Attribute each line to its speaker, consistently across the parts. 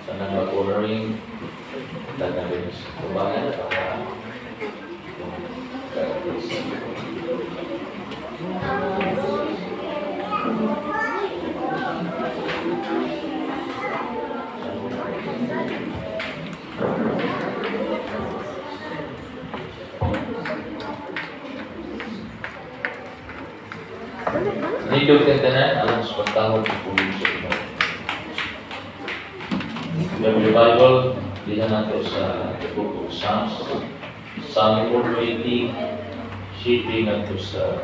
Speaker 1: Sana mag-honoring tagaling sa kubangan para Nindog kang tanan alam sa pagtawag ng pulis sa ino. The Bible, dihan nato sa the book of Psalms, Psalm 420, shipping nato sa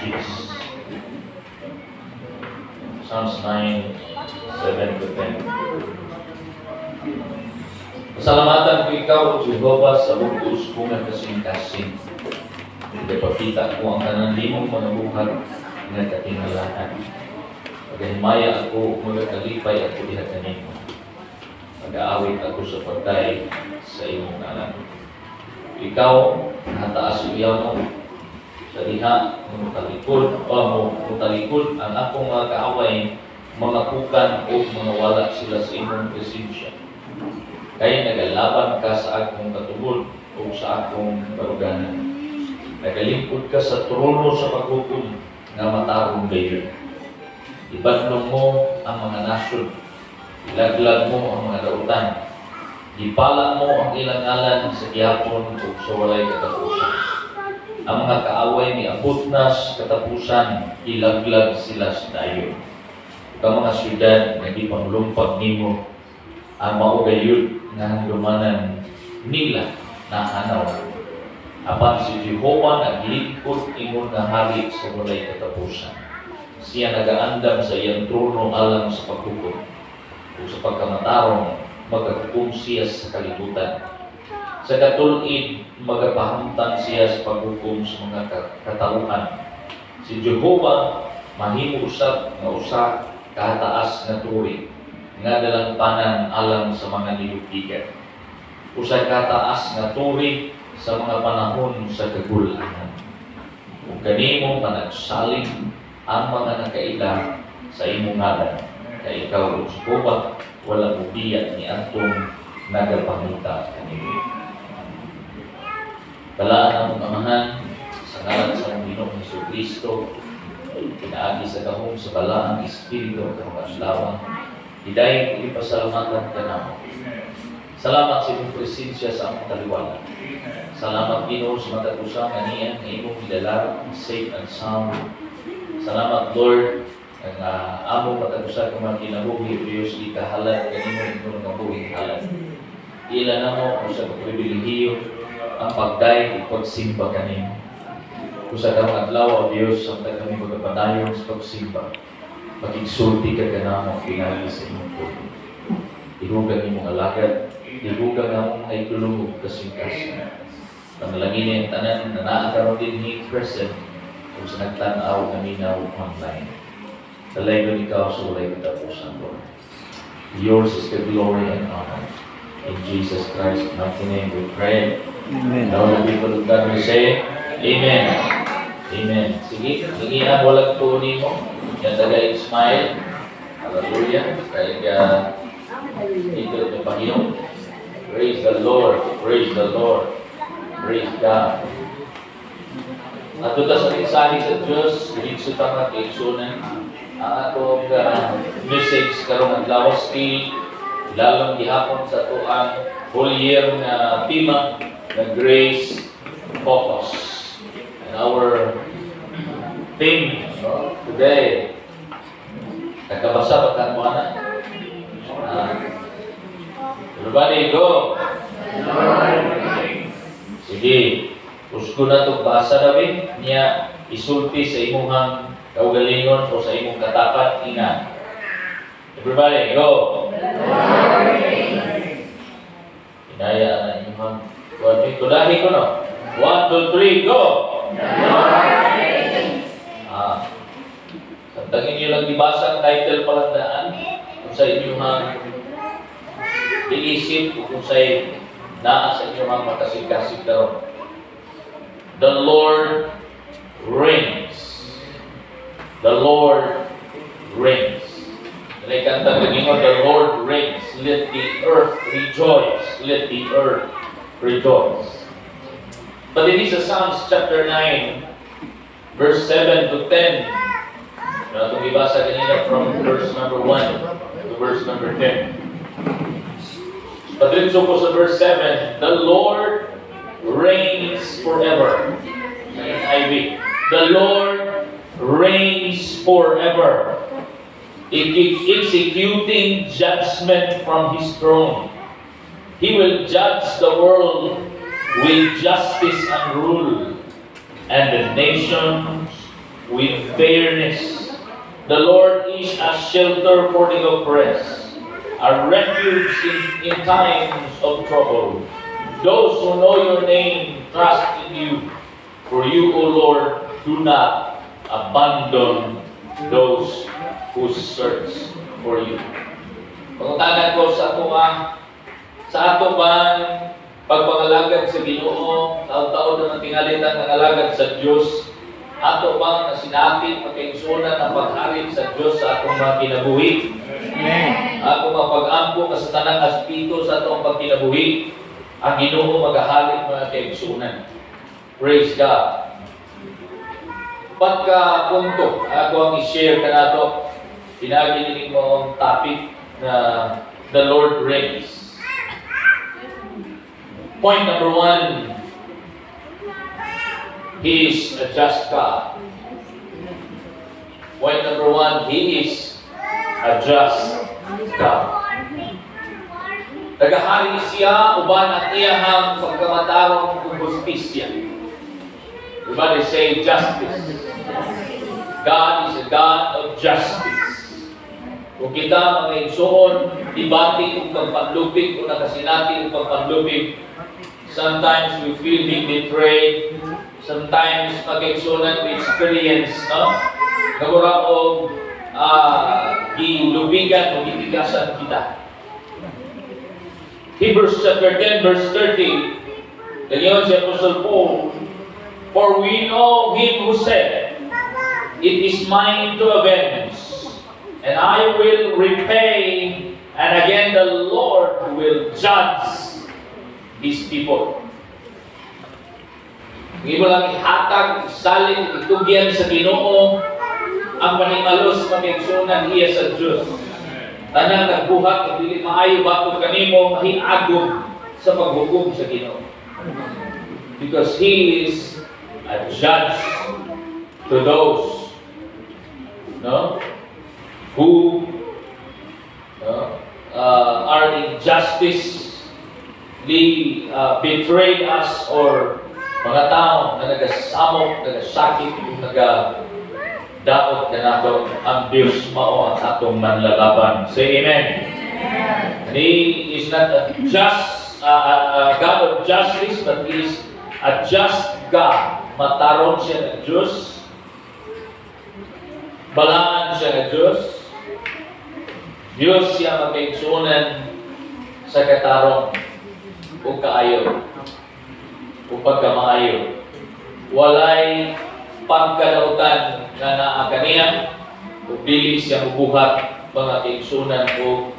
Speaker 1: Jesus. Psalms 9, 7 to 10. Pasalamatan ko ikaw, Jehovah, sa bugos kong kasing-kasing. Ipapita ko ang tanan di mong mga buhat na katingalahan. Pagahimaya ako, magakalipay ako diha kanimo. Mag-aawit ako sa pagday sa iyong alam. Ikaw, nataas iyaw mo sa diha, mutalikod, o mutalikod ang akong mga kaaway, mga kukan o mga wala sila sa imong presensya. Kaya nagalaban ka sa akong katubod o sa akong baruganan. Nagalingkod ka sa trono sa paghukom nga matarong gayon. Ibadlong mo ang mga nasyon, ilaglag mo ang mga dautan, ipala mo ang ilang ngalan sa gihapon o sa walay katapusan. Ang mga kaaway ni abot na sa katapusan, ilaglag sila sa dayon. Ang mga syudad na di panglumpag nimo, ang maugayod nga handumanan nila na hanaw. Apan si Jehovah naglingkod ingon nga hari sa walay katapusan. Siya nagaandam sa iyang trono alang sa paghukom. O sa pagkamatarong, maghukom siya sa kalibutan. Sa katulid, magapahamtang siya sa paghukom sa mga katauhan. Si Jehovah mahimo usab nga usa kataas nga turi, nga dalampanan alang sa mga nilugtigan. Usa kataas nga turi sa mga panahon sa kagulahan. Kung kanimo panagsaling ang mga nakaila sa imong ngalan, kay ikaw o Jehovah, wala bubiya ni atong nagapangita kanimo. Talaan ang amahan sa ngalan sa Panginoong Jesucristo, pinaagi sa kahong sa balaang Espiritu at kamakadlawang, hidayon ipasalamatan ka namo. Salamat sa imong presensya sa among taliwala. Salamat Ginoo sa matag-usa kaniya nga imong gidalar safe and sound. Salamat Lord nga among matag-usa ka man kinabuhi Dios di kahalat kanimo imong nga buhing halat. Ila namo usa ka pribilehiyo ang pagday ug pagsimba kanimo. Usa ka mga adlaw o Dios ang kami magapadayon sa pagsimba. Pagigsulti ka kanamo pinagi sa imong puso. Ihugan imong alagad, ihugan ang mga itulong kasing-kasing. Panalangin niya ang tanan na naakaroon din ni present kung sa nagtanaw na minaw online. Talagang ikaw sa walay katapusan, Lord. Yours is the glory and honor. In Jesus Christ's mighty name we pray.
Speaker 2: Amen.
Speaker 1: And all the people of God will say, Amen. Amen. Sige, ang walang po mo. Yan tagay smile. Hallelujah. Kaya ito yung Panginoon. Praise the Lord. Praise the Lord. Praise God. At ito sa mensahe sa Diyos, hinigso ka nga kaigsunan ang atong message karong adlaw still lalong gihapon sa ito ang whole year na tema na Grace Focus. And our theme today, nagkabasa ba ka mo na? Everybody go! Sige, usko na itong basa namin niya isulti sa imuhang kaugalingon o sa imong katapat ina. Everybody, go! Inaya na imuhang kudahi ko no? 1, 2, 3, go! Tantangin niyo lang dibasa ang title palandaan kung sa inyong iisip o kung sa'y naa sa inyong mga makasig-kasig daw. The Lord reigns. The Lord reigns. Naikanta ng the Lord reigns. Let the earth rejoice. Let the earth rejoice. But it is Psalms chapter 9, verse 7 to 10. Itong ibasa kanina from verse number 1 to verse number 10. But then so po sa verse 7, the Lord reigns forever. NIV. The Lord reigns forever, executing judgment from His throne. He will judge the world with justice and rule, and the nations with fairness. The Lord is a shelter for the oppressed, a refuge in times of trouble. Those who know your name trust in you, for you, O Lord, do not abandon those who search for you. Pangutanan ko sa ato bang pagpangalagad sa Ginoo, taon-taon na tinalitan ng alagad sa Diyos, ato bang nasinapit pagkaigsunan ng pagharin sa Diyos sa atong mga kinabuhi? Ako mapag-ampo sa tanang aspito sa atong pagkinabuhi, ang Ginoo magahalit mga kaigsunan. Praise God. Pagka punto, ako ang i-share ka na ito, pinagininig mo ang topic na the Lord reigns. Point number 1, He is a just God. Point number 1, He is a just God. Nagahari siya, uban at iyahang pagkamatarong kung justisya. Everybody say justice. God is a God of justice. Kung kita mga igsoon, ibati kung pagpanlupig, kung nakasinati kung pagpanlupig, sometimes we feel being betrayed, sometimes pag-igsunan we experience, no? Nagura o gilubigan o gitigasan kita. Hebrews chapter 10 verse 30, ganyan si Apostle Paul, for we know Him who said, it is mine to avenge, and I will repay, and again the Lord will judge His people. Hindi mo lang ihatag, salin, itugyan sa Ginoo, ang panimalos magigsunan iya sa Diyos. Tanang nagbuhat, at dili maayo bago kanimo, mahiagom sa paghukom sa Ginoo. Because He is a judge to those who are injustly betrayed us, or mga tao na nagasamok, nagasakit, nagadaot na nato ang Diyos mao ang atong manlalaban. Say amen. And He is not a just God of justice, but He is a just God. Mataron siya ng Diyos, balaan siya ng Diyos, Diyos siya magkaigsunan sa katarong o kaayo o pagkamaayo. Walay pagkalautan nga naa kaniya o dili siya mubuhat mga kaigsunan o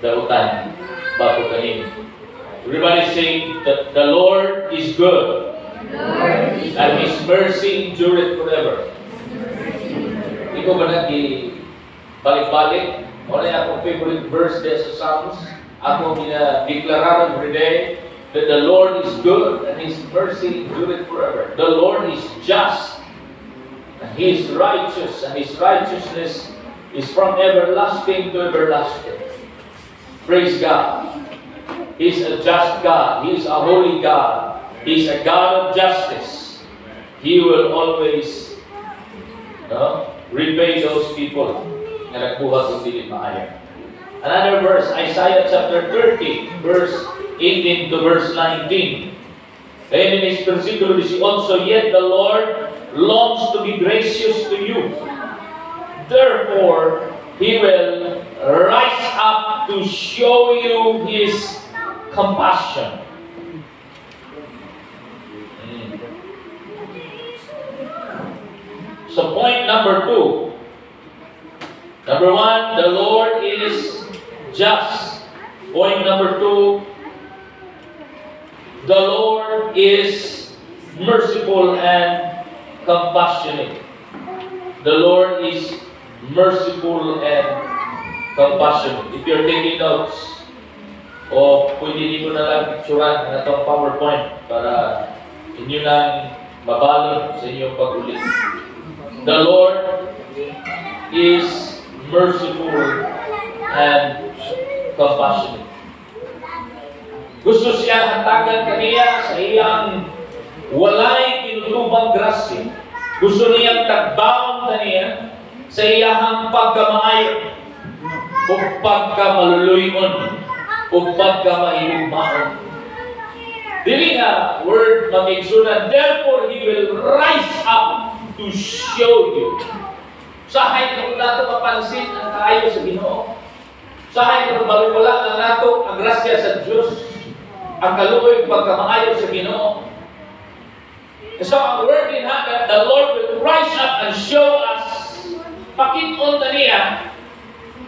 Speaker 1: dautan bago kanino. Everybody say that the Lord is good, and His mercy endureth forever. Ikaw ba balik-balik? Wala akong favorite verse there sa Psalms. Ako ginadeklarado every day that the Lord is good and His mercy endureth forever. The Lord is just and He is righteous, and His righteousness is from everlasting to everlasting. Praise God. He's a just God. He's a holy God. He's a God of justice. He will always repay those people na nagbuhat ng dili maayo. Another verse, Isaiah chapter 30, verse 18 to verse 19. And in this versikulo 18, so yet the Lord longs to be gracious to you. Therefore, He will rise up to show you His compassion. So point number 2, Number one, the Lord is just. Point number two, the Lord is merciful and compassionate. The Lord is merciful and compassionate. If you're taking notes, o pwede dito na lang picturean na itong PowerPoint para inyo lang mabalon sa inyong pag-ulit. The Lord is merciful and compassionate. Gusto siya hatagan kaniya sa iyang walay kinutubang grasya. Gusto niyang tagbaon kaniya sa iyang pagkamaayo o pagkamaluluyon o pagkamahigugmaon. Dili nga word mag-igsunan, therefore He will rise up to show you. Sahay kung nato mapansin ang kaayo sa Ginoo. Sahay kung wala na nato ang grasya sa Diyos, ang kaluoy pagkamaayo sa Ginoo. So ang word din that the Lord will rise up and show us, pakit-on ta niya,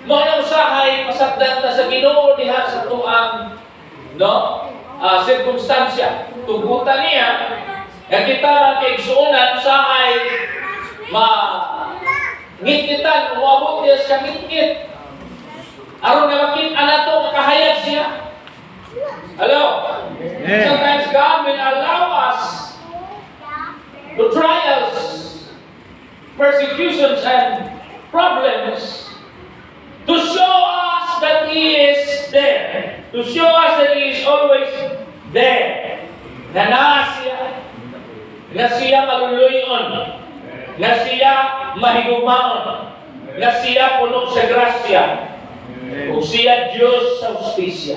Speaker 1: mga usahay pasagdan ta sa Ginoo diha sa tuang sirkumstansya. Tugutan niya, nga kita magkaigsuunan sahay ngit-ngitan, umabot niya siya ngit-ngit. Aron na makita na ito, makahayag siya. Hello? Yeah. Sometimes God will allow us to trials, persecutions, and problems to show us that He is there. To show us that He is always there. Na siya maluluyon, na siya mahigumaon, na siya puno sa grasya, o siya Diyos sa justisya.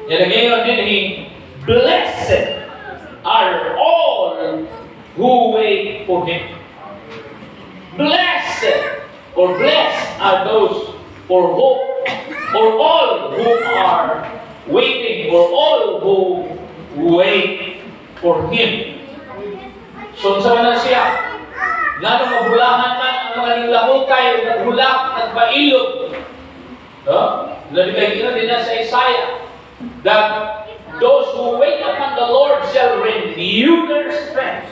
Speaker 1: Yan ngayon din, blessed are all who wait for Him. Blessed or blessed are those for hope, or all who are waiting, or all who wait for Him. So, sa na siya, nga nung mabulahan man ang mga nilahukay, naghulak, nagpailog. Nalibay din na sa Isaiah, that those who wait upon the Lord shall renew their strength.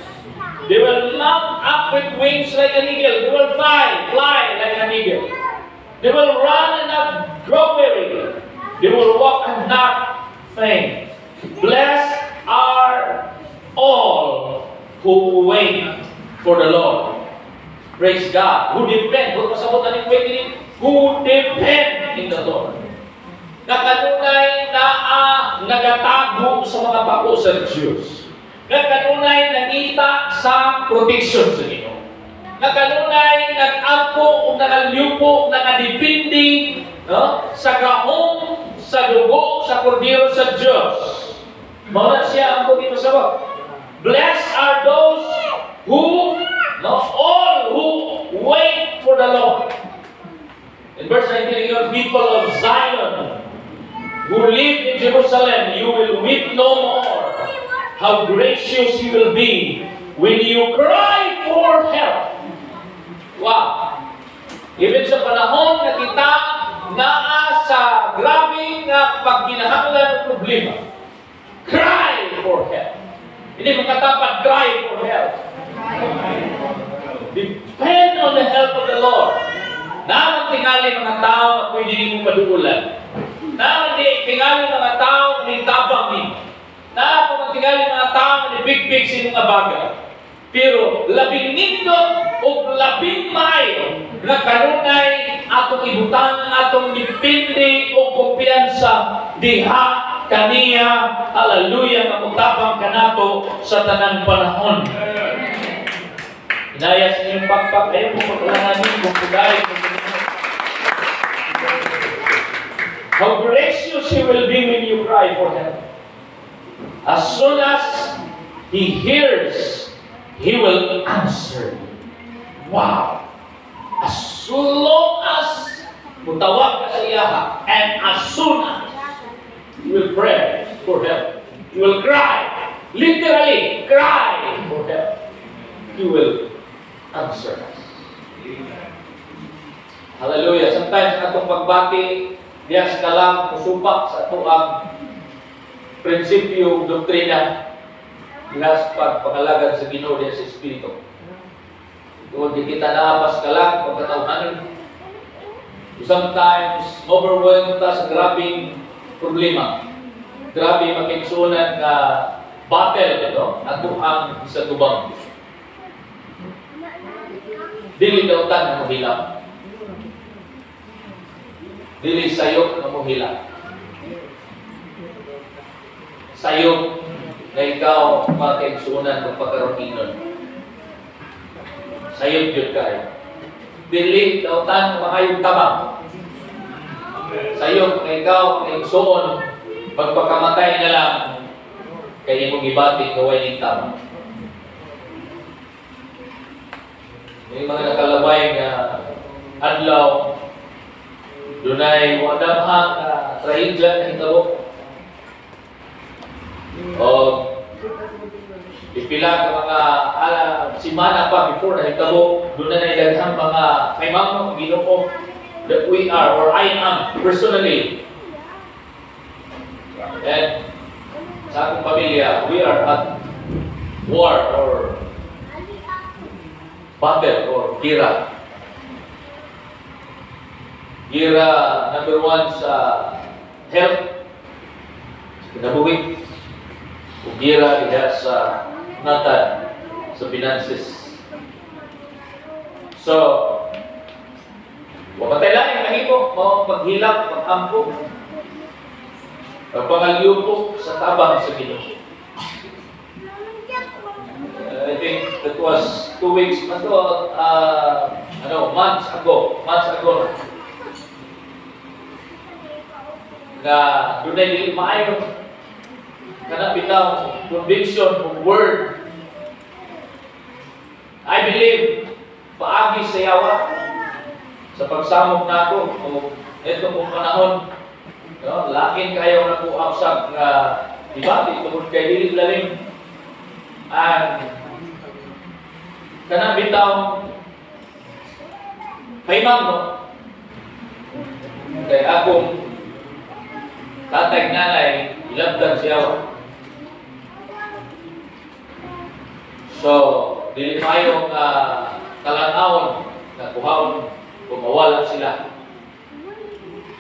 Speaker 1: They will mount up with wings like an eagle. They will fly like an eagle. They will run and not grow weary. They will walk and not faint. Blessed are all who wait for the Lord. Praise God. Who depend, who depend in the Lord. Nakanunay na nagatago sa mga bako sa Diyos. Nakanunay nangita sa protection sa Ginoo. Nakanunay nag-ampo o nakalyupo, nakadipindi sa gahong, sa dugo, sa kordero sa Diyos. Muna siya ang dito sa bak. Blessed are those who, all who wait for the Lord. In verse 19, you people of Zion who live in Jerusalem, you will weep no more. How gracious you will be when you cry for help. Wow! Even sa panahon na kita naa sa grabe na pagkinahanglan ng problema, cry for help. Hindi makatapat, cry for help. Depend on the help of the Lord. Naman tingali mga tao na pwede din mo maduulan. Naman tingali mga tao na itabang din. Naman tingali mga tao na big-big sa inyong abaga. Pero labing nindot o labing maayo na kanunay atong ibutang, atong dipindi o kumpiyansa diha kaniya, hallelujah, mamutabang kanato sa tanang panahon. Inaya sa inyong pagpag, ayaw mo maglanganin kung pugay. How gracious He will be when you cry for help. As soon as He hears, He will answer you. Wow! As long as mutawag ka sa iyaha, and as soon as you will pray for help, you will cry, literally cry for help, He will answer us. Hallelujah. Sometimes atong pagbati diya sa kalang musupak sa ato ang prinsipyo, doktrina diya sa pagpakalagad sa Ginoo diya sa Espiritu. Kung di kita naapas ka lang, pagkatauhanin. Sometimes, overwhelmed ta sa grabing problema. Grabe makiksunan na battle ito, ato ang isa tubang. Dili daw tan na mahilap. Dili sayok na mahilap. Sayok na ikaw makiksunan kung pagkaroon. Sayop yun kayo. Dili, dautan, makayong tabang. Sayop na ikaw, na igsoon, magpakamatay na lang, kaya mong ibati, kaway ng tabang. May mga nakalabay na adlaw, dunay wadamhang trahedya na hitabo. O ipila ka mga simana pa before na hitabo, doon na nailaghang mga may mga Ginoo that we are, or I am personally. And sa akong pamilya, we are at war or battle or gira. Gira number 1 sa health, sa kinabuhi. Gira diha sa natad, sa finances. So, wapatay lang yung mahimo, mo paghilak, pag-ampo, pagpangalyupo sa tabang sa Ginoo. I think that was 2 weeks, months ago, na doon ay dili maayon, kana bitaw conviction of word. I believe paagi sa yawa sa pagsamok nako o eto mong panahon, no, lakin kayo na po absag nga dibati tungod kay dili lalim and kana bitaw paimang mo kay akong tatay nanay ilabdan siya. So, dili mayong talanawon na kuhaon kung mawala sila.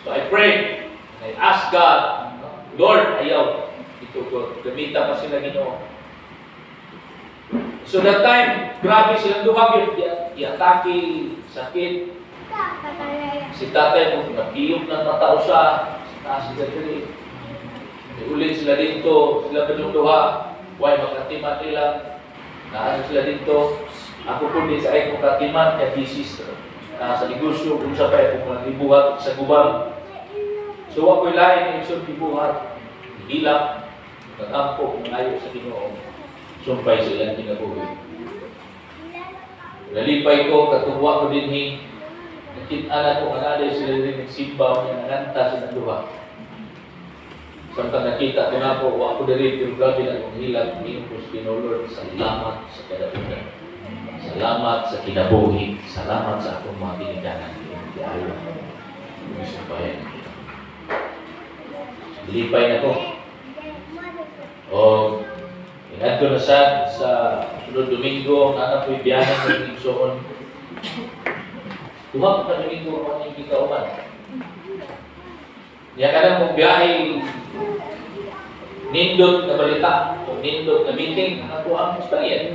Speaker 1: So, I pray, I ask God, Lord, ayaw, ito ko, gamita pa sila Ginoo. So, that time, grabe silang duhag yun, iatake, sakit. Si tatay mo, nag-iyok ng matao siya, si tatay, ulit sila dito, sila pa yung duha, why makatiman nila, naano sila dito, ako po din sa ay kong katiman, kaya thesis, sa negosyo, kung sa pa, kung ibuhat sa gubang. So, ako'y lain, yung ibuhat, hilap, nag-ampo, kung ayaw sa Ginoo, sumpay silang kinabuhi. Nalipay ko, katuwa ko din nakita ko, anaday sila rin nagsimbaw niya, nanganta silang duha. Samtang nakita ko na po, ako dari yung grabe na kong hilag, hindi ko sa Lord, salamat sa kadapunan. Salamat sa kinabuhi. Salamat sa akong mga tiniganan. Hindi ayaw. Gusto pa yan. Lipay na ko. O, inad ko na sa sunod Domingo, nanak ko'y biyanan ng Igsoon. Tumapot na Domingo ako ng ikikauman. Niya ka na mong biyahe, nindot na balita, o nindot na meeting, ako ang experience.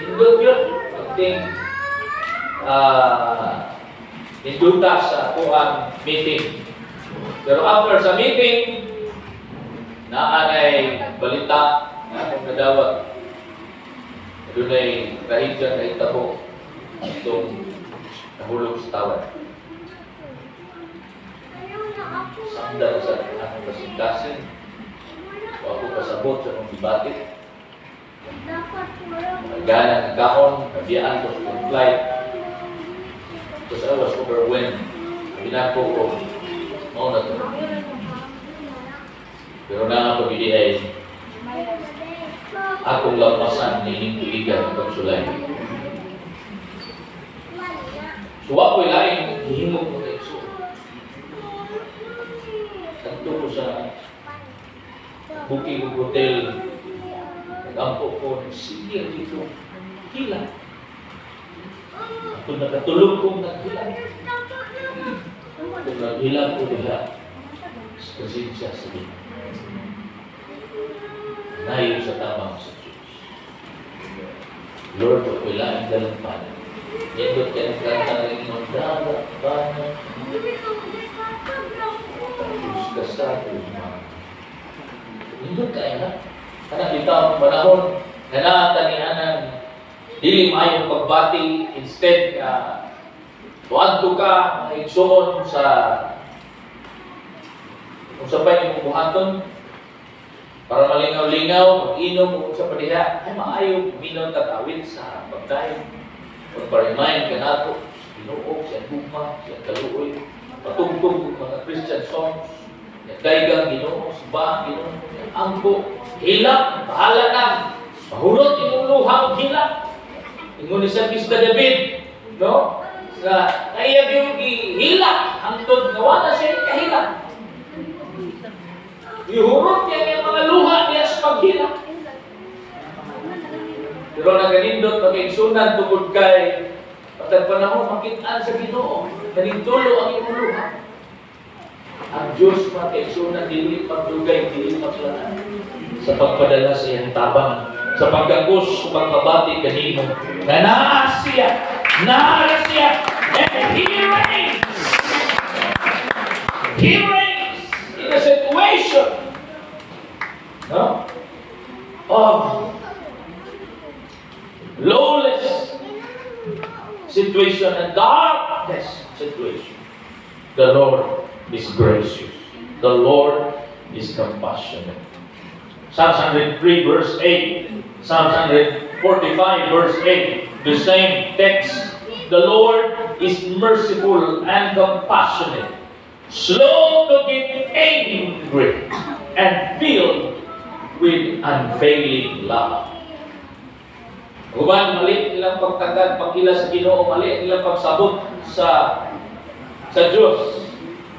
Speaker 1: Nindot yun. Pagting ninduta sa ako ang meeting. Pero after sa meeting, naanay balita na akong nadawag. Doon ay rahidya na itabo itong nahulog sa tawad. Sandal sa akong kasingkasin. O ako kasabot sa akong dibati. Magana ng kahon, kabiyaan ko sa flight. Because I was overwhelmed. Binako ko, mau na ito. Pero na nga pag-ibig ay akong lampasan ni ining tuligan ng pagsulay. So, ako'y laing hihimog mo kayo so. Tanto ko sa booking hotel, nag-ampo ko, sige dito, hila. Ako nakatulog kong naghila. Kung naghila ko diha, pasensya sa Diyos. Nayo sa tamang sa Diyos. Lord, wala ang dalampanan. Nindot ka ng kanta ng inyong dagat, banan, tapos ka sa tulungan. Nindot ka na. Kanang bitaw ang panahon, nanatanihanan, dili mayong pagbati, instead tuwadto ka, maigsoon sa kung sa pa yung buhaton, para malingaw-lingaw, mag-inom, kung sa padiha, ay maayo, minong tatawid sa pagkain. Pag-remind ka nato, sa Ginoo, sa Duma, sa Kaluoy, patugtog ng mga Christian songs, nagdaigang Ginoo, subang Ginoo, angko, hilak, bahala na, mahulot yung luhang hilak. Ingon ni San Pista David, no? Sa kaya yung hilak, hangtod na wala siya kahilak. Ihurot niya yung mga luha niya sa paghilak. Pero naganindot, pag-igsunan tungkol kay patag panahon, makitaan sa Ginoo, nanigtulo ang iyong luha. Ang Diyos mag-igsunan, dili pagdugay, dili paglanan. Sa pagpadala sa iyang tabang, sa pagkakos, sa pagkabati kanino, na naasya, and He reigns. He reigns in a situation, no? Of lawless situation and darkness situation. The Lord is gracious. The Lord is compassionate. Psalms 103 verse 8. Psalms 145 verse 8. The same text. The Lord is merciful and compassionate, slow to get angry, and filled with unfailing love. Uban, mali nilang pagtagad, pagkila sa Ginoo, mali nilang pagsabot sa Diyos.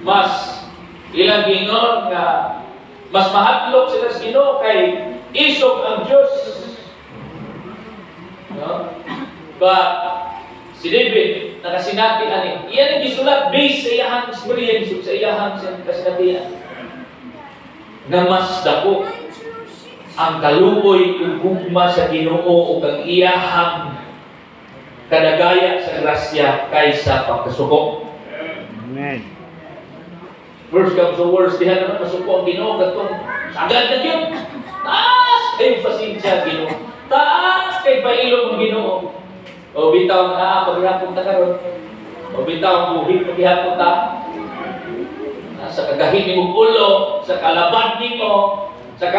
Speaker 1: Mas ilang gingon nga mas mahatlok sila sa Ginoo kay isog ang Diyos. No? But si David nakasinabi ani, iyan ang gisulat based sa iyahang experience, sa iyahang kasinatian. Na mas dako ang kaluoy ug gugma sa Ginoo ug ang iyahang kadagaya sa grasya kaysa pagkasuko.
Speaker 2: Amen.
Speaker 1: First comes the worst, diha naman masuko ang Ginoo katong sagad na yun. Taas kay pasensya Ginoo. Taas kay pailong ang Ginoo. O bitaw na paghihapon ta karon. O bitaw buhit paghihapon ta. Sa kagahin nimo ulo, sa kalabad nimo, sa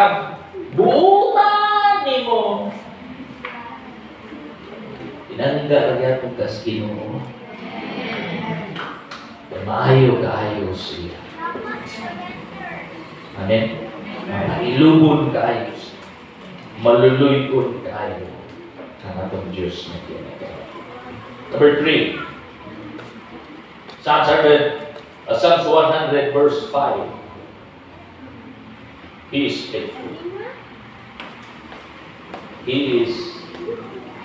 Speaker 1: buutan nimo. Tinangga paghihapon ka sa Ginoo. Maayo kaayo siya. Amen? Ilubon kaayo siya. Maluluyon kaayo ang atong Diyos na tinatawag. Number 3. Psalms 100 verse 5. He is faithful. He is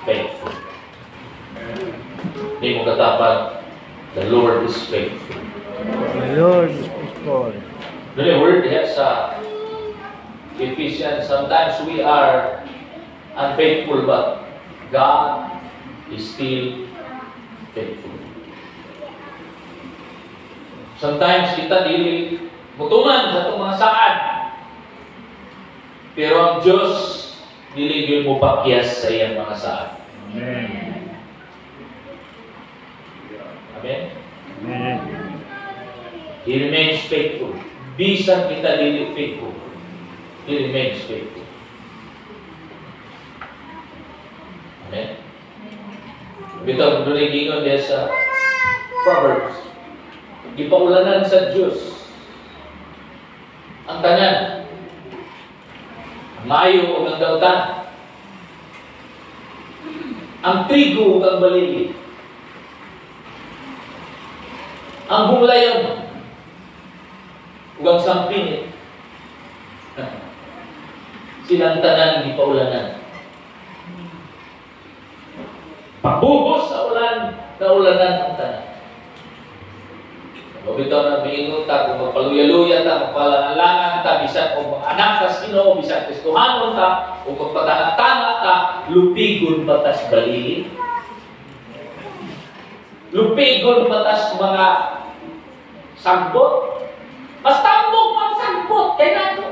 Speaker 1: faithful. Hindi mo katapag, the Lord is faithful.
Speaker 2: The Lord is faithful.
Speaker 1: The word here sa Ephesians, sometimes we are unfaithful, but God is still faithful. Sometimes kita dili mutuman sa itong mga saad, pero ang Diyos dili gyud mo pakyas sa iyang mga saad.
Speaker 2: Amen.
Speaker 1: Amen?
Speaker 2: Amen.
Speaker 1: He remains faithful. Bisan kita dili faithful, He remains faithful. Amen? Bitaw, doon ay gingon diya sa Proverbs. Gipaulanan sa Diyos ang tanan, ang mayo o ang dautan, ang trigo o ang balili. ang bumlayon, ug ang sampinit. Silang tanan di paulanan. Pagbuhos sa ulan, naulanan ang tanan. Bitaw na miingon ta, kung magpaluya-luya ta, magpalalangan ta, bisan o anak ta sa Ginoo, bisan Kristohanon ta, o magpatanga-tanga ta, lupigon batas balili. Lupigon batas mga sagbot. Mas tambok mang sagbot, kaya nato.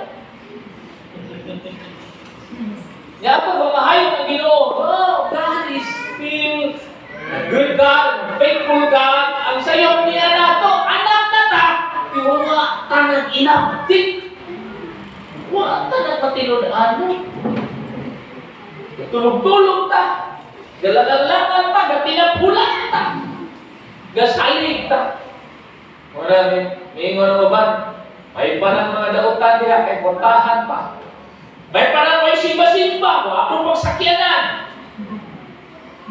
Speaker 1: Nga po, mamahayo ng Ginoo. Oh, God is still good God, faithful God. Ang sayo niya nato, anak na ta, iwa tanang inaptik. Wa tanang patinunaan. Tulog-tulog ta. Galalangan ta, gatinapulan ta. Gasalig ta. Wala, may ingon na ba? May panang mga dautan diha, kay kontahan pa. May panang may simba-simba, wapong pagsakyanan.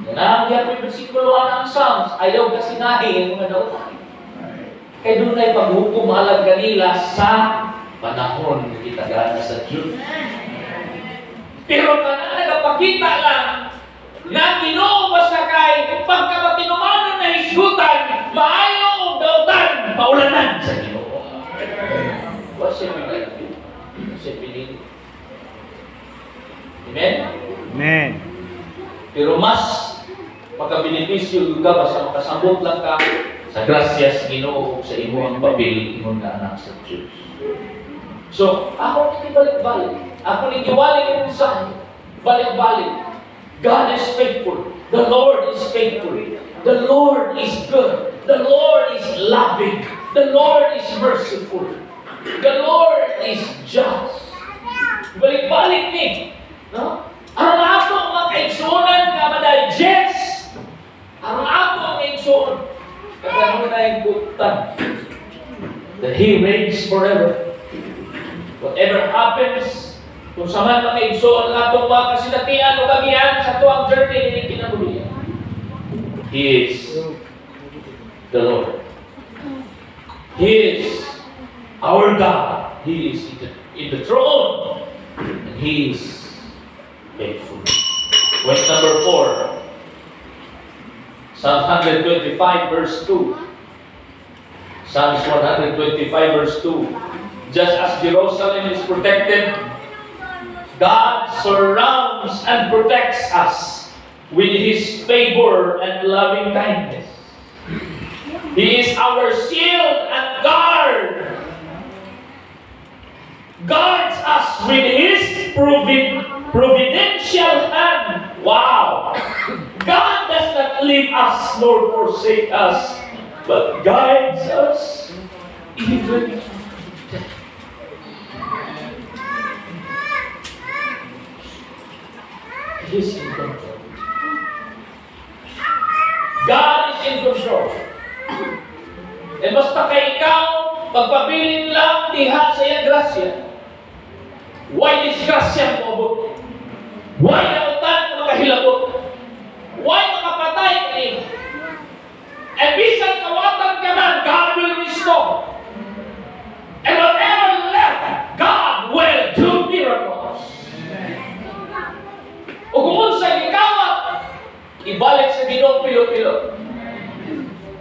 Speaker 1: Yan ang yung versikulo ng Psalms, ayaw kasinahin ang mga dautan. Kaya doon ay paghukom alam kanila sa panahon na kita gana sa Diyos. Pero kana nagapakita lang na Ginoo masakay pagkabatinumanon na hisgutan, maayo o dautan, paulanan sa Ginoo. What's your pinili? What's your pinili? Amen?
Speaker 2: Amen.
Speaker 1: Pero mas magka-benepisyo ka basta makasambot lang ka sa grasya sa Ginoo sa imo ang papel imong na anak sa Diyos. So, ako hindi balik-balik. Ako nigiwalik yung sa balik-balik. God is faithful. The Lord is faithful. The Lord is good. The Lord is loving. The Lord is merciful. The Lord is just. Balik-balik ni. No? Ang ato mga kaigsunan nga ma-digest. Ang ato ang kaigsunan. Kaya na yung butan. That He reigns forever. Whatever happens, kung sa man mga kaigsunan ang atong mga kasinatian o kagihan sa tuwang journey, hindi kinabulian. He is the Lord. He is our God. He is in the throne. And He is faithful. Point number 4. Psalms 125 verse 2. Psalms 125 verse 2. Just as Jerusalem is protected, God surrounds and protects us with His favor and loving kindness. He is our shield and guard. Guards us with His providential hand. Wow! God does not leave us nor forsake us, but guides us even. He's in control. God is in control. E basta kay ikaw, pagpabilin lang diha sa iyang grasya. Why disgrasya mo abot? Why nautan mo makahilabot? Why makapatay ka ni? And bisan kawatan ka man, God will restore. And whatever left, God will do miracles. O kung unsay gikawat, ibalik sa Ginoo pilo-pilo.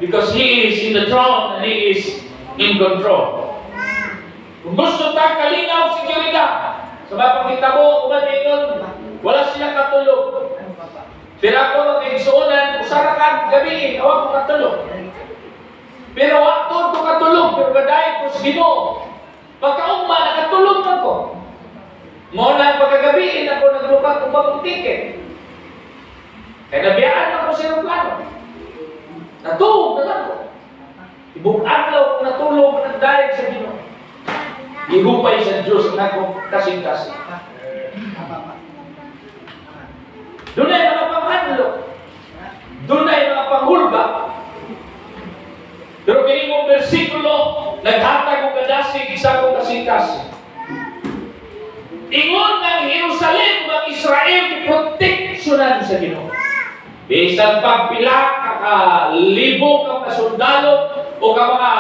Speaker 1: Because He is in the throne and He is in control. Kung gusto tayong kalinaw, seguridad, sa mga pagkitabo, kumaningon, wala silang katulog. Pero ako mag-igsuunan, usarakan, gabi, awag ko katulog. Pero wakton ko katulog, pero gadahin ko sa Ginoo. Pagkauma, nakatulog na ko. Muna pagkagabiin ako nagbuka kung bagong ticket. Kaya nabiyaan ako sa aeroplano. Natulog na lang ko. Ibang adlaw kung natulog ng dahil sa Ginoo. Ihupay sa Diyos na kung kasing-kasing. Doon ay mga panghandlo. Doon ay mga panghulga. Pero kini mong versikulo, naghatag kong kadasig, isa kong kasing-kasing. Ingon ng Jerusalem, ng Israel, proteksyonan sa Ginoo. Bisan pagpila, kakalibo kang kasundalo, o ka mga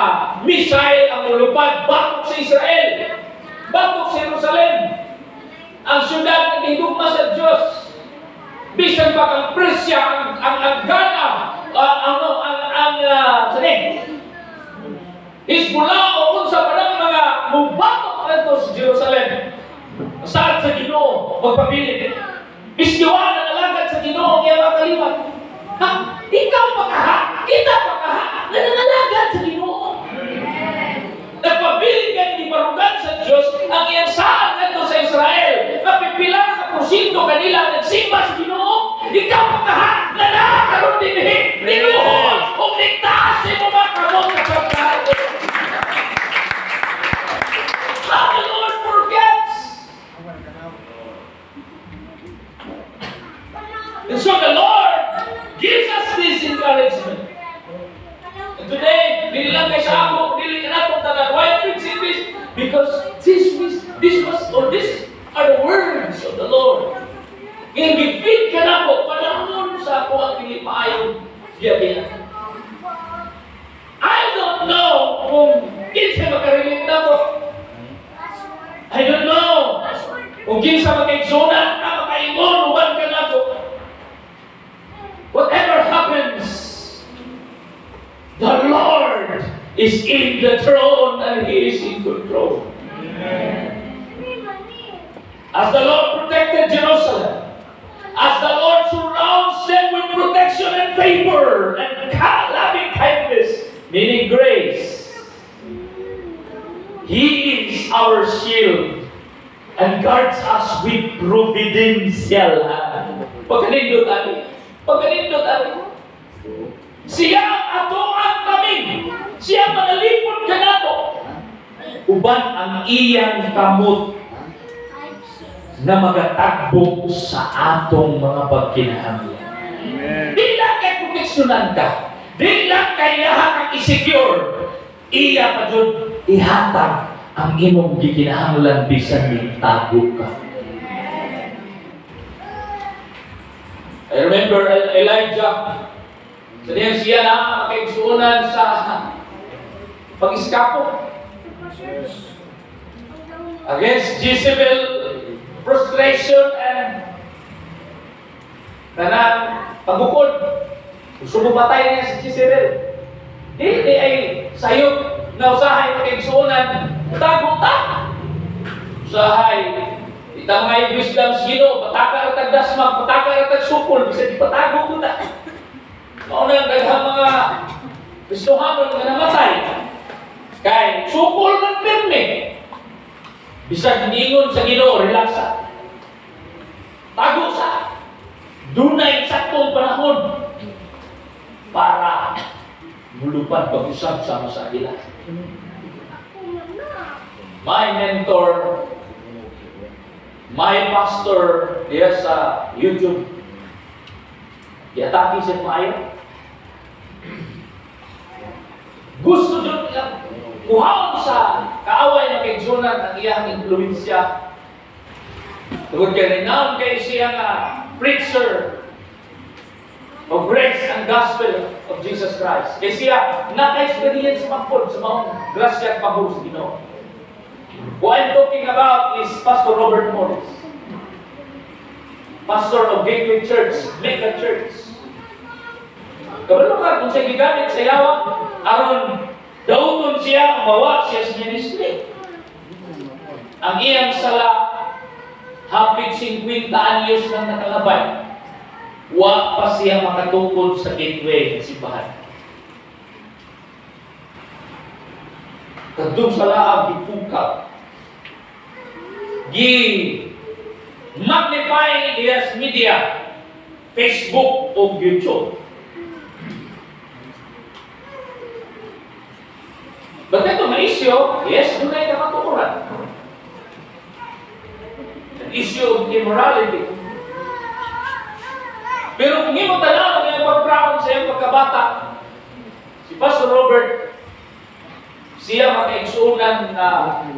Speaker 1: missile ang mulupad batok sa Israel, batok sa Jerusalem, ang syudad na gihugma sa Diyos. Bisan pa kang Persia, ang Ghana, Hezbollah o kung sa parang mga mubatok nito sa Jerusalem. Saan sa Ginoo magpabilit? Istiwa na nalagad sa Ginoo ang iyang kalimat. Ha? Ikaw pakaha, kita pakaha, nananalagad sa Ginoo. Nagpabilit ka ni barugan sa Diyos ang iyang saan nito sa Israel. Napipila ka porsyento kanila nagsimba sa Ginoo. Ikaw pakaha, nanakaroon din Ginoo. Kung niktasin mo ba kamot na pagkain. How the Lord forgets. And so the Lord gives us this encouragement. And today, dili lang kay sa ako, dili ka na kung tanan, why fixing this? Because these are the words of the Lord. Ngayon, gipit ka na po, panahon sa ako ang pinipayong biyabihan. I don't know kung kinsa makarelate na po. I don't know kung kinsa makaigsunan na makaingon, uban ka na po. Whatever happens, the Lord is in the throne and He is in control. As the Lord protected Jerusalem, as the Lord surrounds them with protection and favor and loving kindness, meaning grace, He is our shield and guards us with providential hand. Pagkanindot natin. Pagkanindot natin. Siya atoan kami. Siya manalipod ka nato. Uban ang iyang kamot na magatagbo sa atong mga pagkinahanglan. Di lang kay proteksyonan ka. Di lang kay kang i-secure. Iya pa dyan ihatag ang imong gikinahanglan bisan itago ka. I remember Elijah. Sa diyan siya na makaigsuunan sa pag-iskapo against Jezebel, frustration and pagbukod. Gusto mo patay niya si Jezebel. Di ay sayop na usahay makaigsuunan. Tago ta. Usahay. Itangay wisdom sa Ginoo. Pataka at dasmag, pataka at sukol. Bisa di patago ko na. Mauna ang daghang mga Kristohanon nga namatay. Kay sukol ng pirme. Bisa giningon sa Ginoo, relaksa. Tago sa. Dunay saktong panahon para mulupad pag-usap sama sa ila. My mentor, my pastor, diya sa YouTube, iatake siya maayo. Gusto dyan kuhaon sa kaaway na kaigsunan ang iyang influensya. Tugod kay renowned kayo siya nga preacher of grace and gospel of Jesus Christ. Kaya siya naka-experience magpod sa mga grasya at pabor sa Ginoo. What I'm talking about is Pastor Robert Morris, pastor of Gateway Church, Mega Church. Kabalo ka kung siya gigamit sa yawa, aron dauton siya, mawa siya sa ministry. Ang iyang sala, hapit 50 anyos nang nakalabay, wa pa siya makatukod sa gateway ng simbahan. Kadung sa laang gipungkap, magnify iyas media, Facebook o YouTube. But ito may issue, yes, doon ay nakatukuran. An issue of immorality. Pero kung imo tanaw ang iyang background sa iyang pagkabata, si Pastor Robert, siya makaigsunan na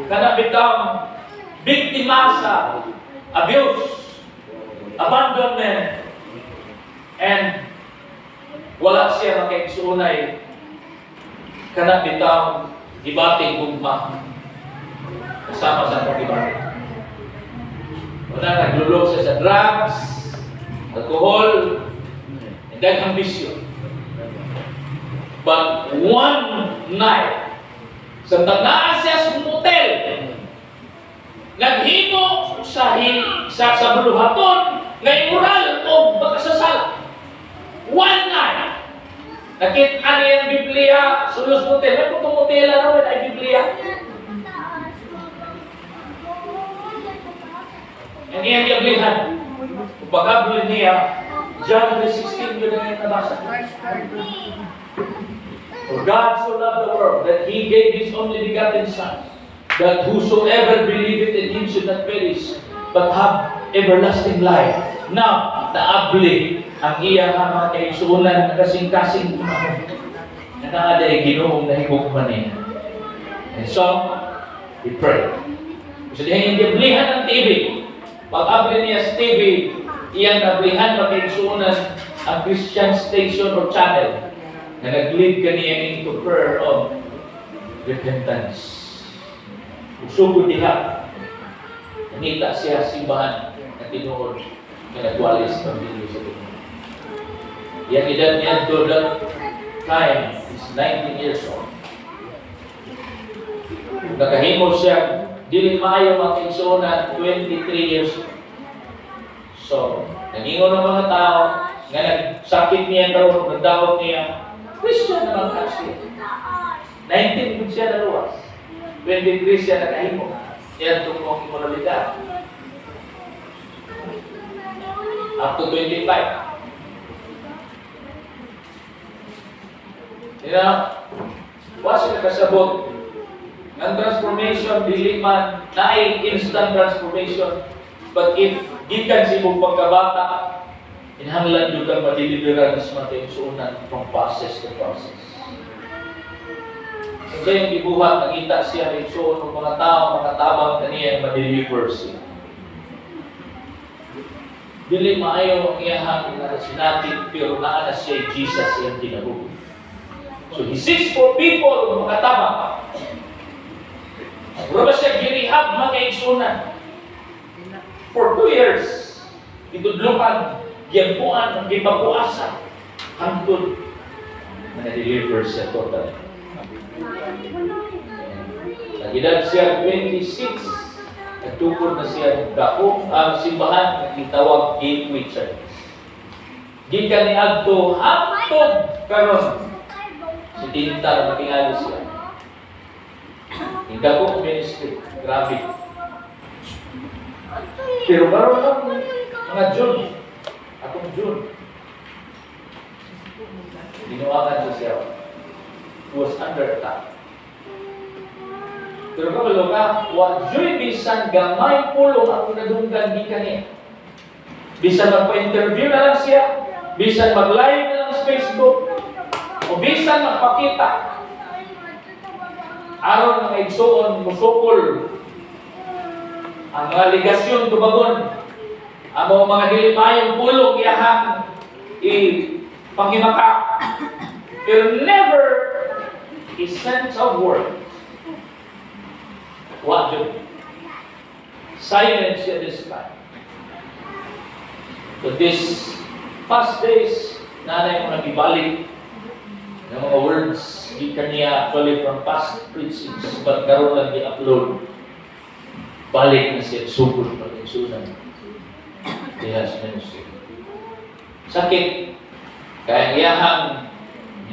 Speaker 1: kanabitang biktima sa abuse, abandonment, and wala siya makaigsunay kana bitaw gibating gugma kasama sa pagibati. Wala naglulog siya sa drugs, alcohol, and daghang bisyo. But one night, sa tagaan siya sa motel, naghimo sa buluhaton nga imoral o pagkasasala. One night, nakita niya ang Biblia, sulos motel. May putumotela naman ay Biblia. Ang iyang Biblihan, pag-abli niya, John 3:16 yun ang nabasa. For God so loved the world that He gave His only begotten Son, that whosoever believeth in Him should not perish, but have everlasting life. Now, naabli ang iya mga kaigsuunan na kasing-kasing kumahon na naaday Ginoong nahigugman niya. And so, we pray. So, diyan yung Biblihan ng TV. Pag-abli niya sa TV, iyan nablihan makaigsuunan ang Christian station or channel na nag-lead kaniya into prayer of repentance. Usugod diha, nanita siya simbahan na tinuod na nagwalis pamilyo sa dunia. Yang edad niya to that time is 19 years old. Nakahimo siya, dili maayo makaigsuunan 23 years old. So, nagingon ng mga tao nga nagsakit niya karon, nagdawat niya, Christian naman ka siya. 19 kung siya naluwas. 23 siya nakahimo. Yan itong moralidad. Up to 25. What's siya nakasabot? Ang transformation, dili man, na instant transformation. But if gikan si mong pagkabata, inhanglan yung kang madeliveran sa mga kaigsuunan from process to process. So kaya yung ibuhat, nakita siya kaigsuon ng mga tao, mga tabang kaniya yung madeliver siya. Dili maayo ang iyahang sinatin, pero naana siya Jesus yung kinabuhi. So he seeks for people, mga tabang. Pero ba siya girihab mga kaigsuunan? For 2 years, itudlukan, giampuan, gipapuasa, hangtod na na-deliver siya total. Nag-edad siya 26, nagtukod na siya daong ang simbahan na itawag Gateway Church. Gikan ni Agto, hangtod karon si Tinta na matingalo siya. Hindi ko ministry, grabe. Pero baru lang mga June, atong June, ginawakan siya. He was under attack. Pero kabalo ka, wajoy bisan gamay pulong ako nadunggan di kaniya. Bisan magpa-interview na lang siya, bisan mag-live na lang sa Facebook, o bisan magpakita. Aron ng igsuon, musukol, ang mga ligasyon tubagon, ang mga dilimayong pulong iyahang ipangimaka. Pero never a sense of word. What do? Silence at this time. So this past days, nanay mo nagibalik ng mga words, di kaniya actually from past preachings, but karoon lang i-upload. Balik na siya, sugod pag-insunan. Yes, ministry. Sakit. Kaya iyahang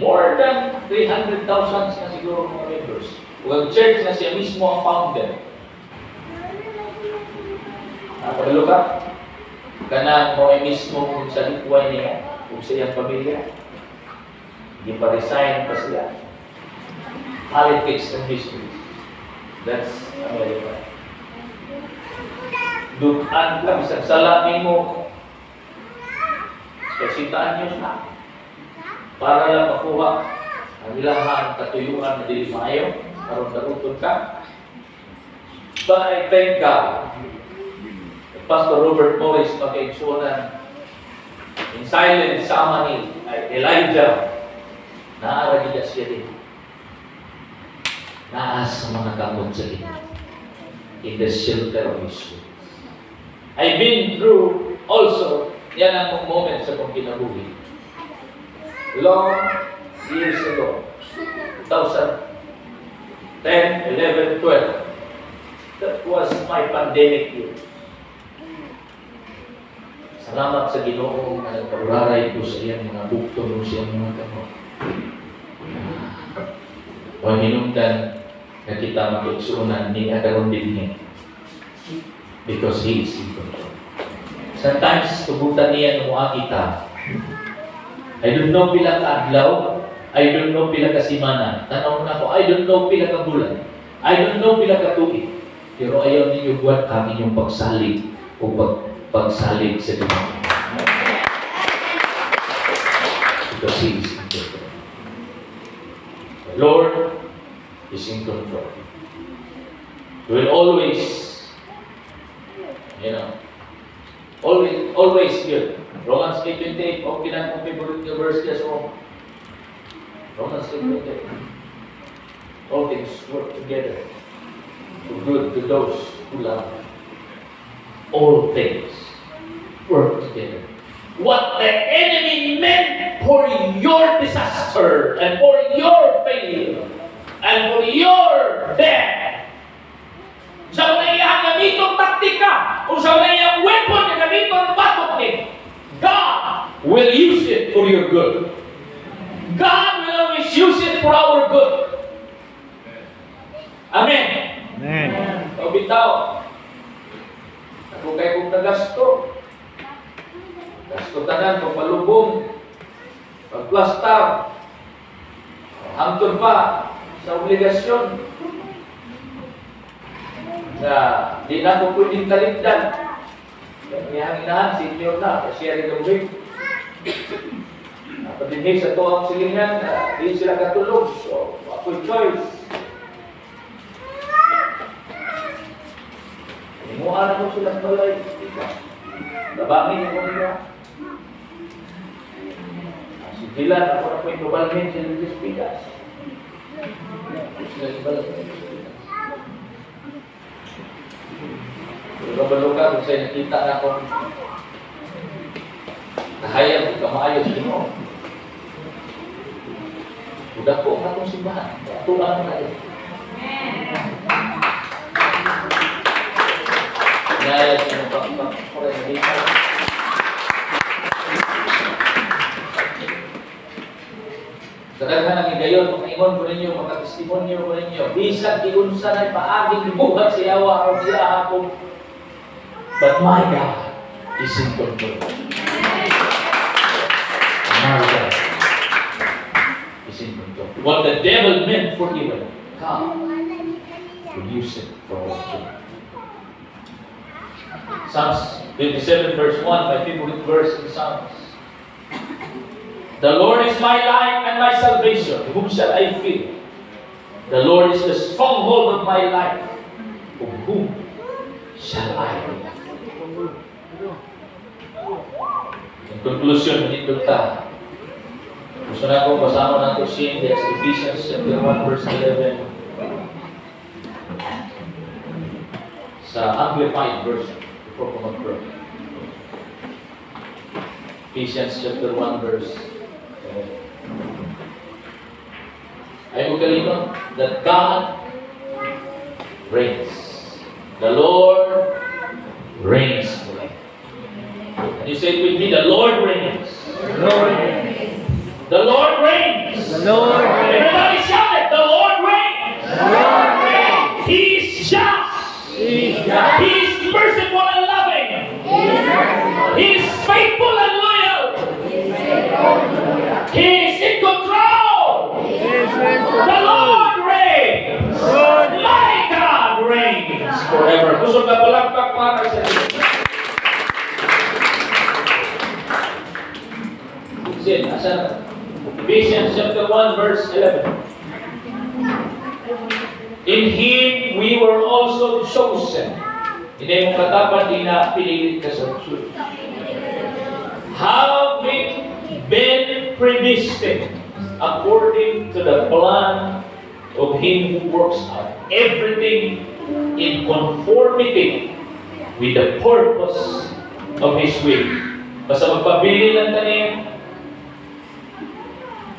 Speaker 1: more than 300,000 na siguro mga members. Well, church na siya mismo ang founder. Napagalo ka? Kanang mo ay mismo sa likuan niya, kung sa iyang pamilya. Hindi pa resign pa siya. Politics and history. That's America. Dumaan ka, bisag salamin mo. Kasitaan niyo na. Para lang makuha ang ilahang katuyuan na dili maayo, karon daruton ka. But I thank God. Pastor Robert Morris makaigsunan in silence sama ni Elijah, naaragida siya din. naas sa mga kamot sa inyo. In the shelter of His wings. I've been through also, yan ang moment sa kong kinabuhi. Long years ago, 2010, 11, 12. That was my pandemic year. Salamat sa Ginoo na nagpararay ko sa iyang mga bukto mo sa iyang mga kamot. O hinungdan na kita magigsunan ni Agaron din because He is in control. Sometimes, tubutan niya ng mga kita. I don't know pila ka adlaw, I don't know pila ka simana. Tanaw na ko, I don't know pila ka bulan. I don't know pila ka tuig. Pero ayaw ninyo buwan kami yung pagsalig o pagsalig sa Ginoo. Because He is in control. The Lord is in control. He will always, always good. Romans 8:28, okay na kung favorite yung verse niya so Romans 8:28. All things work together for good to those who love Him. All things work together. What the enemy meant for your disaster and for your failure and for your death, sa mga iyang gamitong taktika o sa mga iyang weapon na gamitong batok ni, God will use it for your good. God will always use it for our good. Amen.
Speaker 2: Amen.
Speaker 1: So, bitaw. Ako kayo kong nagasto. Gasto tanan, pagpalubong, pagplastar, hangtod pa sa obligasyon na di na ko pwedeng talikdan. Yang inahan, senior na, kasi rin ang week. Pagdinig sa ito ang silingan, di sila katulog. So, ako'y choice. Imuha na ko silang balay. Labangin ako nila. Sigilan ako na po yung tubalmin sila ng Pidas. Sila sa balas ng Pidas. Pero kabalukan, kung sa'yo nakita na ako, nahayag ka maayos mo. Budak po ang atong simbahan. Tulang na rin. Nahayag ka ng pagpakuray na dito. Kadaghan ang igayon, makaingon ko ninyo, makatestimonyo ko ninyo. Bisag iunsa na paaging buhat sa yawa o siya ako. But my God is in control. My God is in control. What the devil meant for evil, God will use it for our good. Psalms 27 verse 1, my favorite verse in Psalms. The Lord is my light and my salvation. Whom shall I fear? The Lord is the stronghold of my life. Of whom shall I fear? In conclusion, manitod ta. Gusto na akong basama na ito siya in Ephesians chapter 1 verse 11. Sa Amplified version. Before ko mag-pray. Ephesians chapter 1 verse 11. Ay mo kalino that God reigns. The Lord reigns. And you say it with me, the Lord reigns.
Speaker 2: The Lord reigns.
Speaker 1: The Lord reigns.
Speaker 2: The Lord reigns.
Speaker 1: Everybody shout it, the Lord reigns.
Speaker 2: The Lord reigns.
Speaker 1: He is just.
Speaker 2: He is just.
Speaker 1: He is merciful and loving. He is faithful and loyal. He is in control. The Lord reigns. My God reigns forever. Gusto ka palagpak para sa iyo. Ephesians chapter 1 verse 11. In Him we were also chosen. Hindi mo katapan, di na pinilit ka sa church. Having been predestined according to the plan of Him who works out everything in conformity with the purpose of His will. Basta magpabili lang tanim,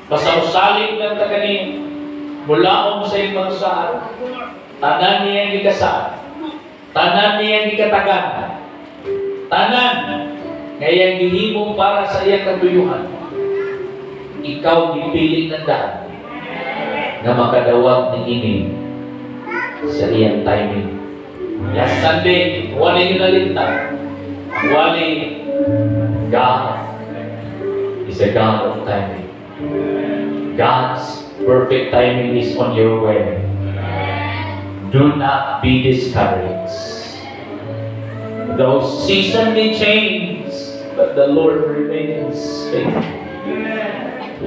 Speaker 1: basta usaling lang ta kanin, mulaon sa imong saan, tanan niyang gikasaan, tanan niyang gikatagan, tanan ngayang gihimo para sa iyang katuyuhan. Ikaw gipili ng daan na makadawat ni ini sa iyang timing. Last Sunday, wala yung nalintang. Wala God is a God of timing. God's perfect timing is on your way. Do not be discouraged. Those seasons may change, but the Lord remains faithful.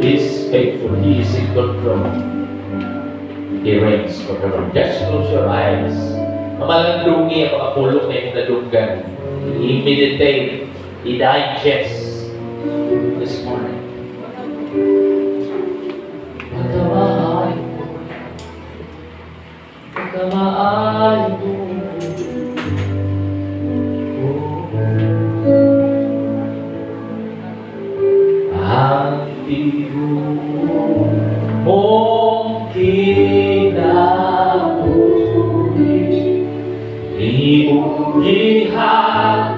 Speaker 1: He is faithful. He is in control. He reigns forever. Just close your eyes. Mamalandungi ang mga pulong na yung nadunggan. I-meditate, i-digest this morning. Pagkamahal mo, pagkamahal mo, ang tigo mong kinabuhi, ibuhihan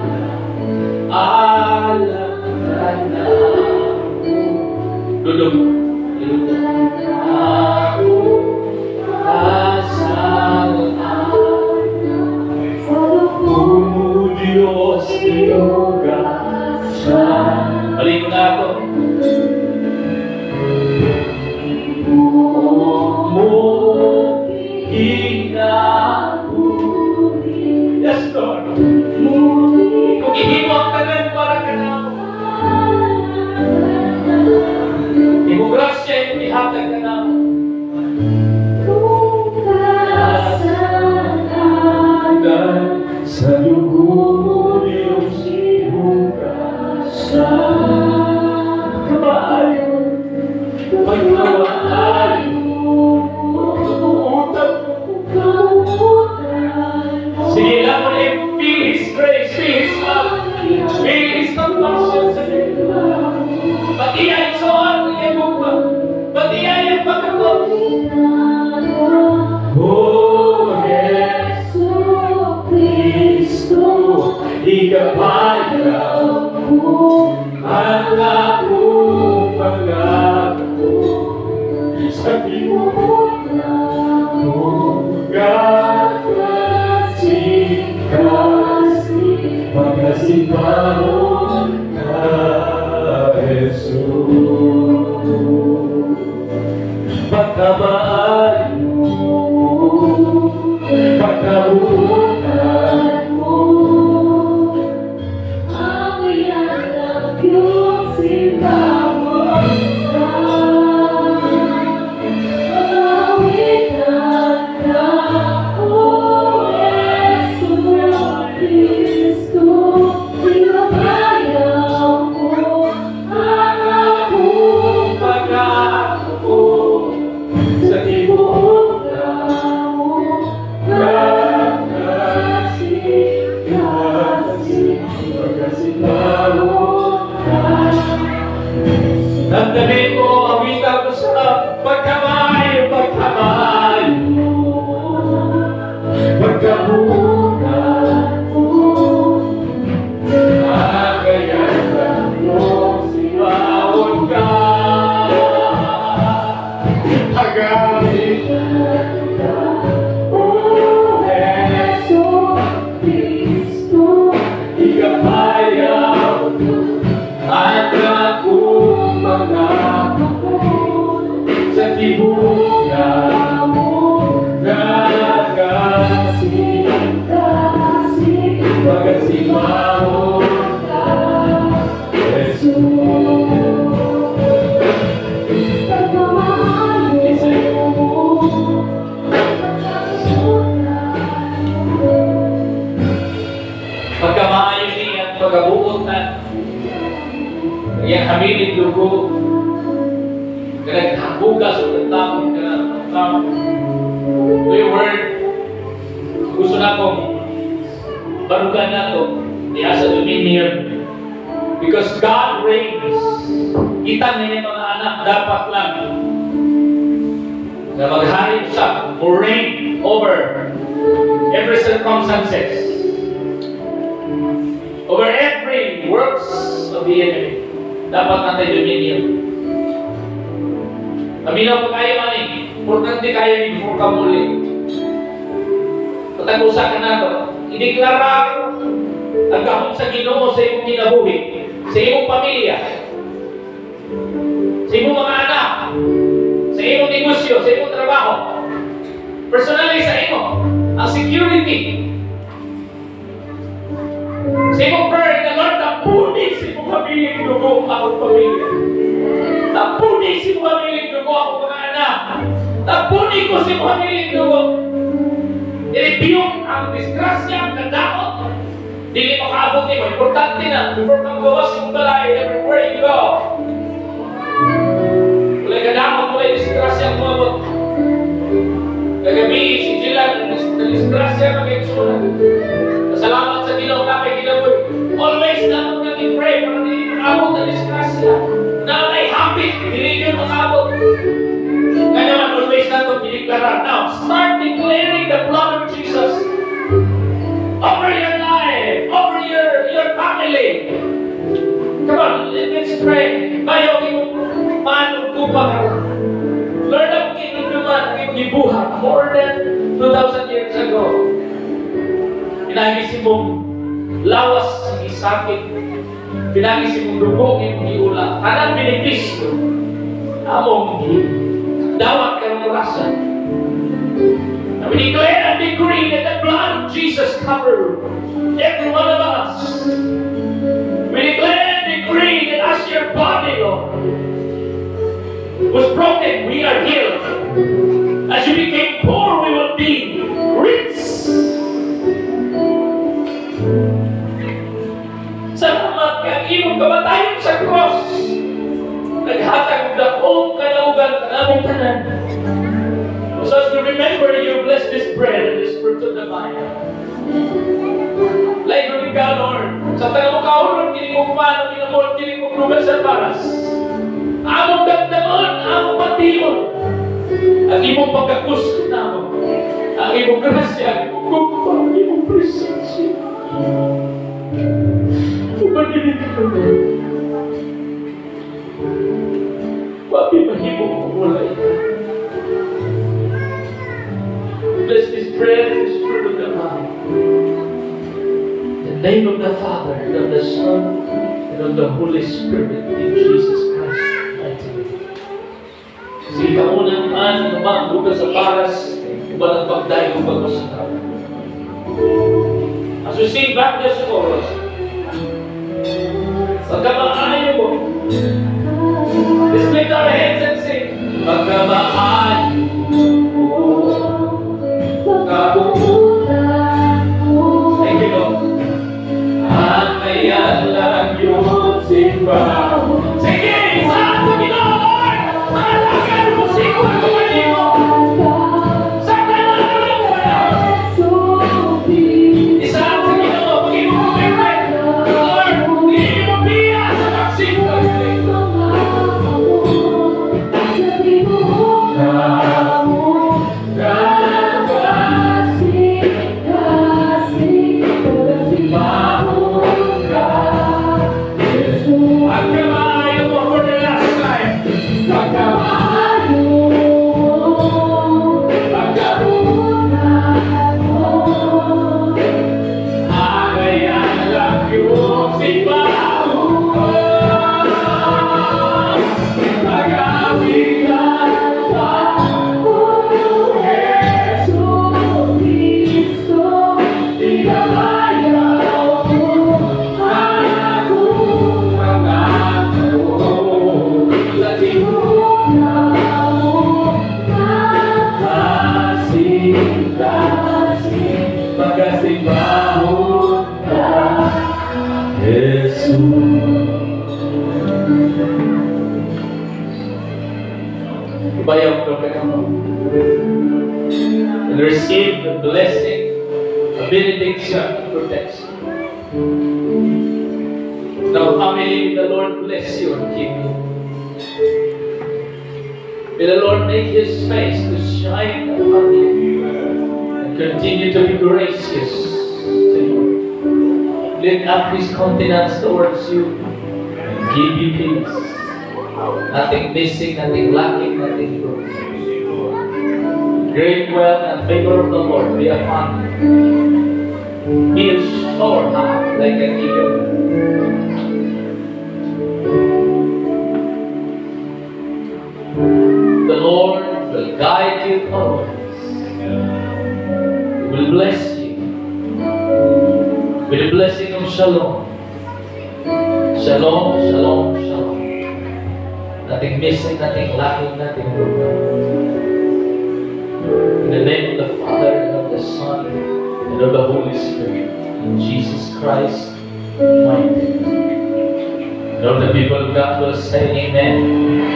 Speaker 1: alam ka na duduk ako kasalaan Diyos iugasan. Balik mo na ako. Yes, Lord. Kung ihimo ang tanan para ka na ako. Imo grasya yung ihatag ka na ako. Sa dugo mo, Diyos, ihugasan. Kamaayo, pagkamaayo, pagkamuutan mo. Sige lang mo na feel His grace, feel His love, feel His compassion sa iyo. Pati ay soan, ay buka, pati ay ang pagkakot. Oh, Yesu Cristo, ikapayaw mo ang akong pangako sa tiwala mo, pagkasiparon ka, Jesus. Pagkamaayo mo, pagkabutan mo, ang iyan ang iyong sipawan ka, pag-awitan ka, O Jesus Cristo. Pinapayaw mo ang akong pagkako sa tibuok na mo, pagkasiparon ka. Damdamin mo, awitan mo sa pagkamayo, pagkamayo, pagkabukan mo. Pagkamaayo niya, pagkabuot na iyang hamilin dugo, kanaghabugas o tatapon ka na, Ito yung word. Gusto na akong barugan na ito. Diya sa dominion. Because God reigns. Kita niya mga anak, dapat lang na maghari siya or reign over every circumstances, over every works of the enemy. Dapat natin dominion. Aminaw pa kayo man eh. Importante kayo ni before ka muli. Patagusa ka na ito. Ideklara ang gahong sa Ginoo sa iyong kinabuhi, sa iyong pamilya, sa iyong mga anak, sa iyong negosyo, sa iyong trabaho, personally sa iyo, ang security, sa iyong prayer na Lord, napunin sa iyong pamilyang dugo akong pamilya. Napunin sa iyong pamilyang dugo akong mga anak. Napunin ko sa iyong pamilyang dugo. I-rebuke ang disgrasya, ang kadakot. Dili makaabot mo. Importante na. Before kang gawas yung balay, everywhere you go. Mulay kadakot, mulay disgrasya ang umabot. Kagabi, si Jilan, disgrasya mag-eksunan. Salamat sa Ginoo kami kinabuhi. Always dapat natin pray para hindi makaabot ang disgrasya. Na may habit, hindi yun makaabot. Kaya naman, always natin piniklara. Now, start declaring the blood of Jesus over your life, over your family. Come on, let's pray. Bayo, paano kupang Lord, ang kinunuman, gibuhat more than 2,000 years ago. Pinagisi mong lawas ng isakit. Pinagisi mong dugo ng iula. Kanang binipisto. Among dawat ka ng orasan. And we declare and decree that the blood of Jesus cover every one of us. We declare and decree that as your body, Lord, was broken, we are healed. As you became poor, we will be rich. Salamat kang imong kamatayon sa cross. Naghatag ng dakong kanaugan kanaming tanan. So as to remember you, bless this bread and this fruit of the vine. Like rin ka, Lord. Sa taga mo kaulog, kini ko kumano, kinamol, kini ko lugar sa paras. Among damdaman, among patiyon. Ang imong pagkakus na mo. Ang imong grasya, ang imong gumpa, ang imong presensya. Umanilin ka, Lord. Papi mahimong kumulay. Bless this bread and this fruit of the vine. In the name of the Father, and of the Son, and of the Holy Spirit, in Jesus Christ. Sige ka unang lumanggo ka sa paras, kung ang pagdayo kung bago sa tao. As we sing back this chorus, pagkamaayo mo, let's lift our hands and sing. Pagkamaayo mo, kabukutan mo. Thank you, Lord. At kaya lang yung simbahan. Sige, saan sa Ginoo, Lord? Malagan mo siguro kumanin mo. Sa kanalang wala. Isaan sa Ginoo, pagin mo kumirin. Lord, hindi mo biya sa magsimba. Bayang ko ka naman. and receive the blessing, the benediction, and protection. Now, family, the Lord bless you and keep you. May the Lord make His face to shine upon you and continue to be gracious to you. Lift up His countenance towards you and give you peace. Nothing missing, nothing lacking, nothing broken. Great wealth and favor of the Lord be upon you. Be a sure heart like an eagle. The Lord will guide you always. He will bless you with the blessing of shalom. Shalom, shalom, shalom. Nothing missing, nothing lacking, nothing broken. In the name of the Father, and of the Son, and of the Holy Spirit, in Jesus Christ, mighty name. And all the people of God will say amen.